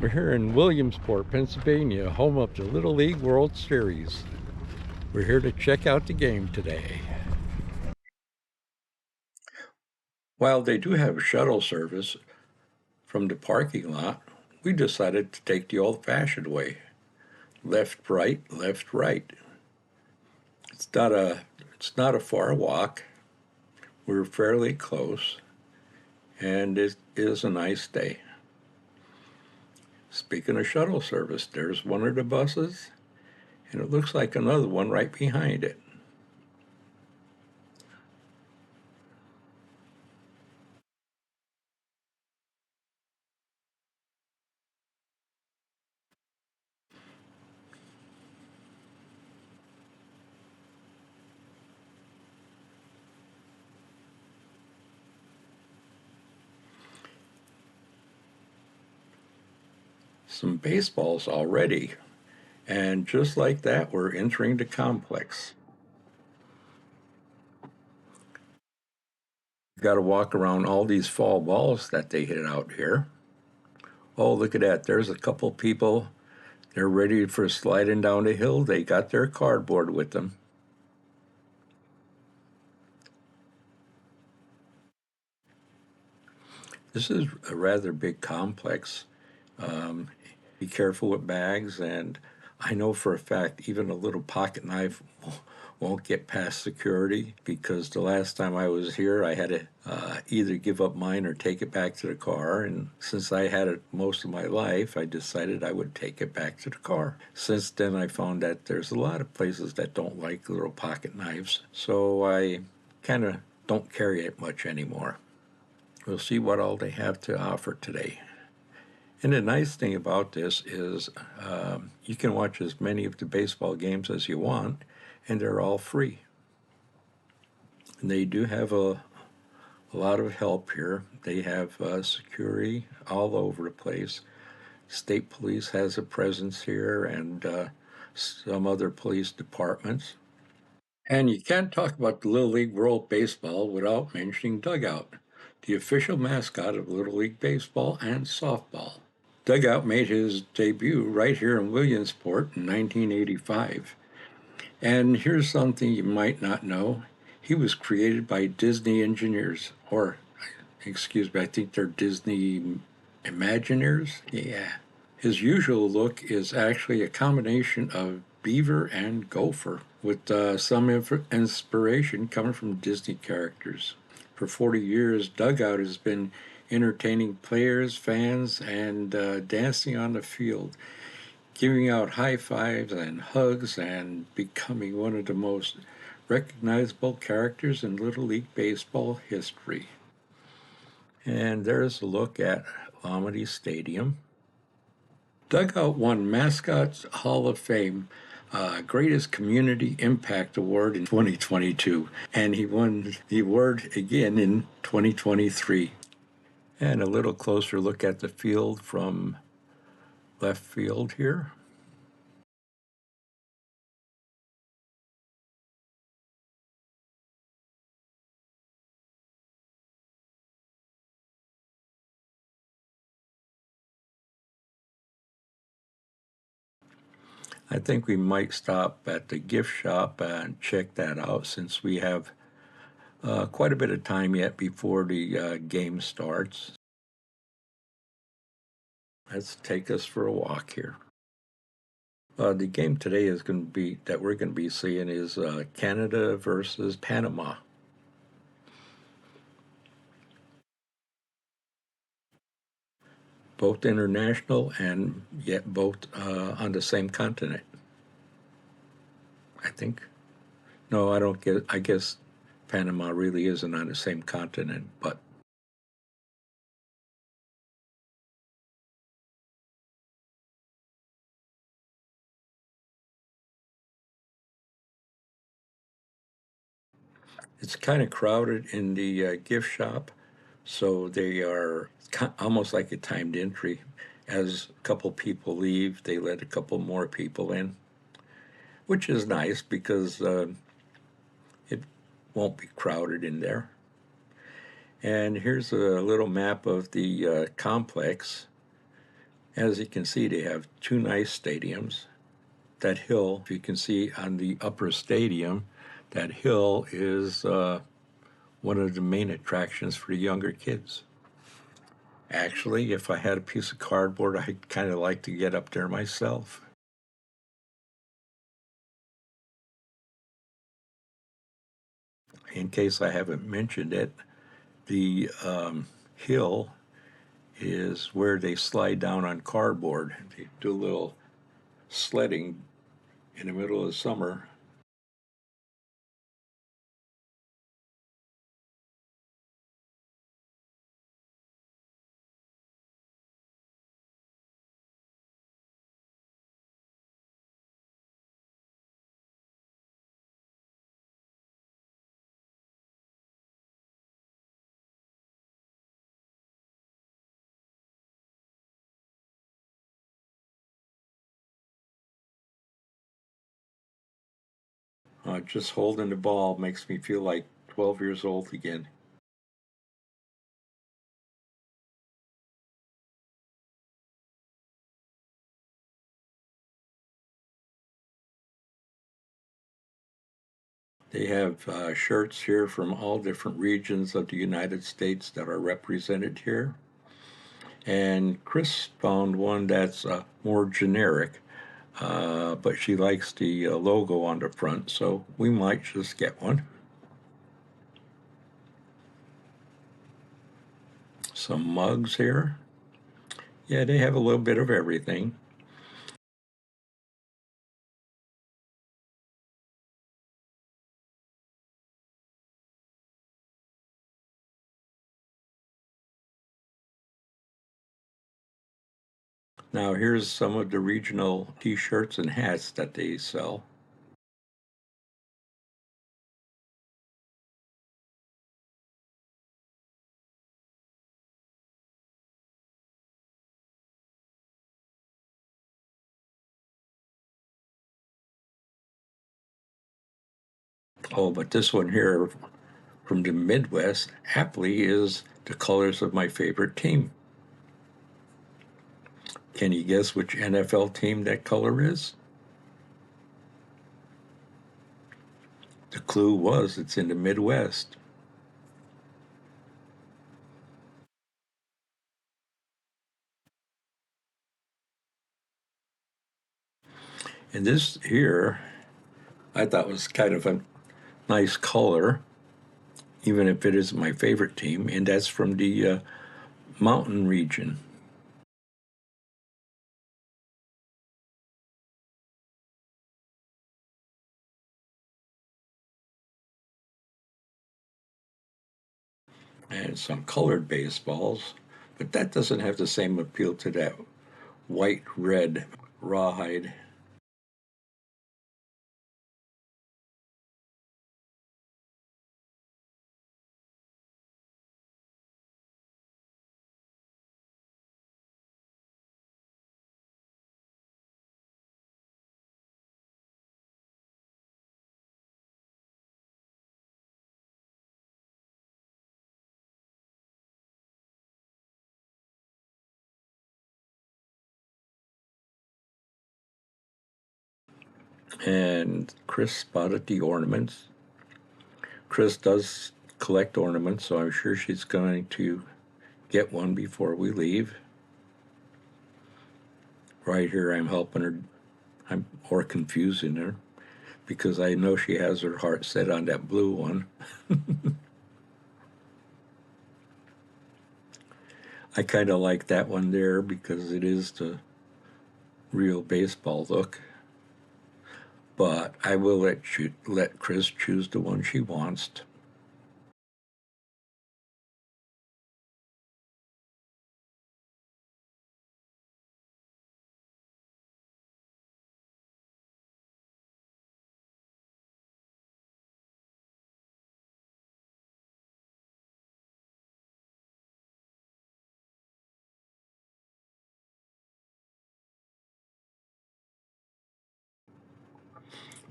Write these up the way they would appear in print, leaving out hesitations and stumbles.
We're here in Williamsport, Pennsylvania, home of the Little League World Series. We're here to check out the game today. While they do have shuttle service from the parking lot, we decided to take the old-fashioned way. Left, right, left, right. It's not a far walk. We're fairly close, and it is a nice day. Speaking of shuttle service, there's one of the buses, and it looks like another one right behind it. Some baseballs already, and just like that, we're entering the complex. You've got to walk around all these fall balls that they hit out here. Oh, look at that. There's a couple people. They're ready for sliding down the hill. They got their cardboard with them. This is a rather big complex. Um, be careful with bags, and I know for a fact even a little pocket knife won't get past security, because the last time I was here I had to either give up mine or take it back to the car, and since I had it most of my life I decided I would take it back to the car. Since then I found that there's a lot of places that don't like little pocket knives, so I kind of don't carry it much anymore. We'll see what all they have to offer today. And the nice thing about this is you can watch as many of the baseball games as you want, and they're all free. And they do have a lot of help here. They have security all over the place. State police has a presence here, and some other police departments. And you can't talk about the Little League World Baseball without mentioning Dugout, the official mascot of Little League Baseball and softball. Dugout made his debut right here in Williamsport in 1985. And here's something you might not know. He was created by Disney engineers, or, excuse me, I think they're Disney Imagineers? Yeah. His usual look is actually a combination of beaver and gopher, with some inspiration coming from Disney characters. For 40 years, Dugout has been entertaining players, fans, and dancing on the field, giving out high fives and hugs, and becoming one of the most recognizable characters in Little League Baseball history. And there's a look at Lamity Stadium. Dugout won Mascots Hall of Fame Greatest Community Impact Award in 2022, and he won the award again in 2023. And a little closer look at the field from left field here. I think we might stop at the gift shop and check that out, since we have quite a bit of time yet before the game starts. Let's take us for a walk here. The game today is going to be that we're going to be seeing is Canada versus Panama. Both international and yet both on the same continent. I think. No, I don't get. I guess Panama really isn't on the same continent, but it's kind of crowded in the gift shop, so they are almost like a timed entry. As a couple people leave, they let a couple more people in, which is nice because it won't be crowded in there. And here's a little map of the complex. As you can see, they have two nice stadiums. That hill, if you can see on the upper stadium, that hill is one of the main attractions for the younger kids. Actually, if I had a piece of cardboard, I'd kind of like to get up there myself. In case I haven't mentioned it, the hill is where they slide down on cardboard. They do a little sledding in the middle of summer. Just holding the ball makes me feel like 12 years old again. They have shirts here from all different regions of the United States that are represented here. And Chris found one that's more generic, but she likes the logo on the front, so we might just get one. Some mugs here. Yeah, they have a little bit of everything. Now, here's some of the regional t shirts and hats that they sell. Oh, but this one here from the Midwest happily is the colors of my favorite team. Can you guess which NFL team that color is? The clue was it's in the Midwest. And this here, I thought was kind of a nice color, even if it isn't my favorite team, and that's from the mountain region. And some colored baseballs, but that doesn't have the same appeal to that white red rawhide. And Chris spotted the ornaments. Chris does collect ornaments, so I'm sure she's going to get one before we leave. Right here, I'm helping her, I'm or confusing her because I know she has her heart set on that blue one. I kind of like that one there because it is the real baseball look. But I will let Chris choose the one she wants.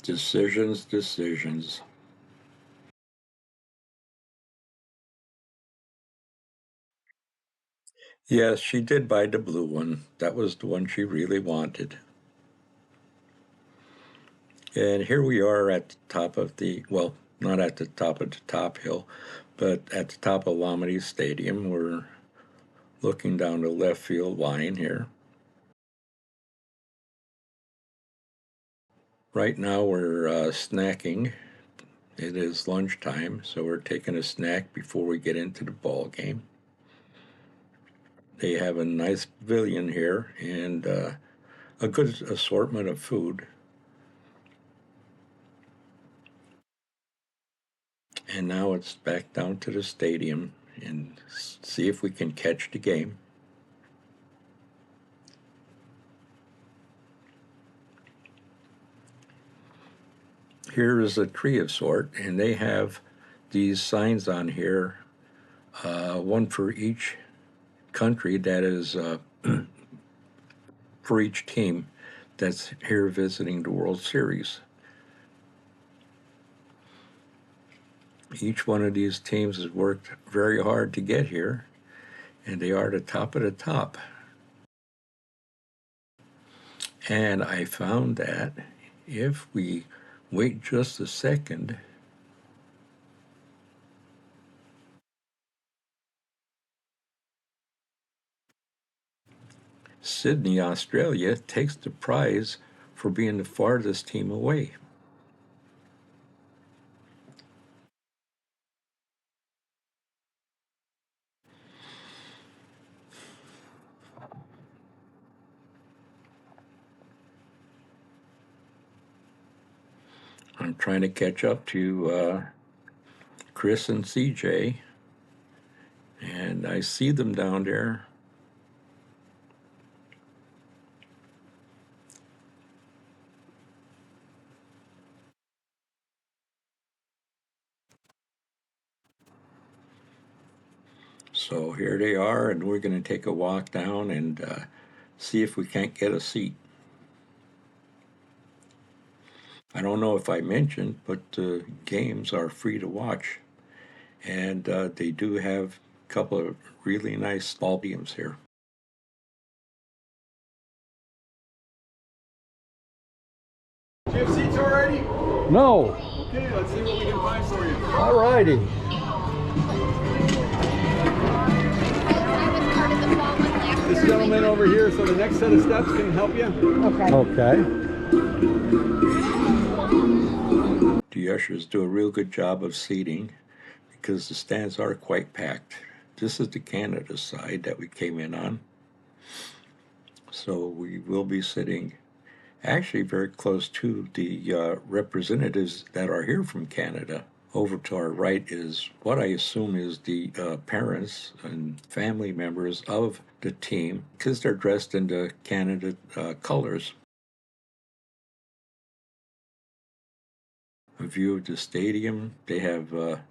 Decisions, decisions. Yes, she did buy the blue one. That was the one she really wanted. And here we are at the top of the, well, not at the top of the top hill, but at the top of Lamade Stadium. We're looking down the left field line here. Right now we're snacking. It is lunchtime, so we're taking a snack before we get into the ball game. They have a nice pavilion here and a good assortment of food. And now it's back down to the stadium and see if we can catch the game. Here is a tree of sort, and they have these signs on here, one for each country, that is for each team that's here visiting the World Series. Each one of these teams has worked very hard to get here, and they are the top of the top. And I found that if we wait just a second, Sydney, Australia takes the prize for being the farthest team away. I'm trying to catch up to Chris and CJ, and I see them down there. So here they are, and we're going to take a walk down and see if we can't get a seat. I don't know if I mentioned, but the games are free to watch, and they do have a couple of really nice ball games here. Do you have seats already? No. Okay, let's see what we can find for you. All righty. This gentleman over here, so the next set of steps can help you. Okay. The ushers do a real good job of seating because the stands are quite packed. This is the Canada side that we came in on. So we will be sitting actually very close to the representatives that are here from Canada. Over to our right is what I assume is the parents and family members of the team because they're dressed in the Canada colors. A view of the stadium. They have a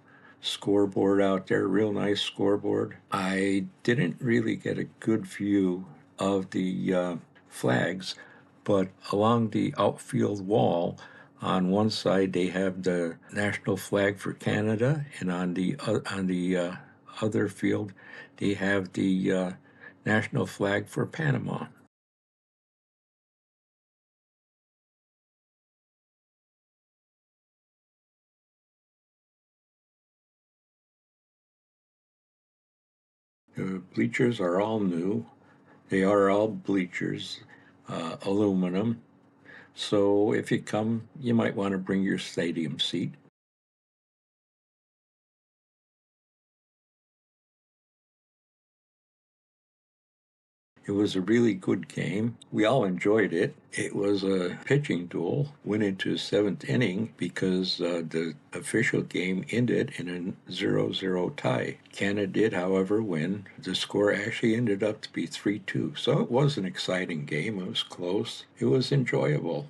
scoreboard out there, real nice scoreboard. I didn't really get a good view of the flags, but along the outfield wall, on one side they have the national flag for Canada, and on the other field they have the national flag for Panama. The bleachers are all new. They are all bleachers, aluminum. So if you come, you might want to bring your stadium seat. It was a really good game. We all enjoyed it. It was a pitching duel, went into seventh inning because the official game ended in a 0-0 tie. Canada did, however, win. The score actually ended up to be 3-2. So it was an exciting game. It was close. It was enjoyable.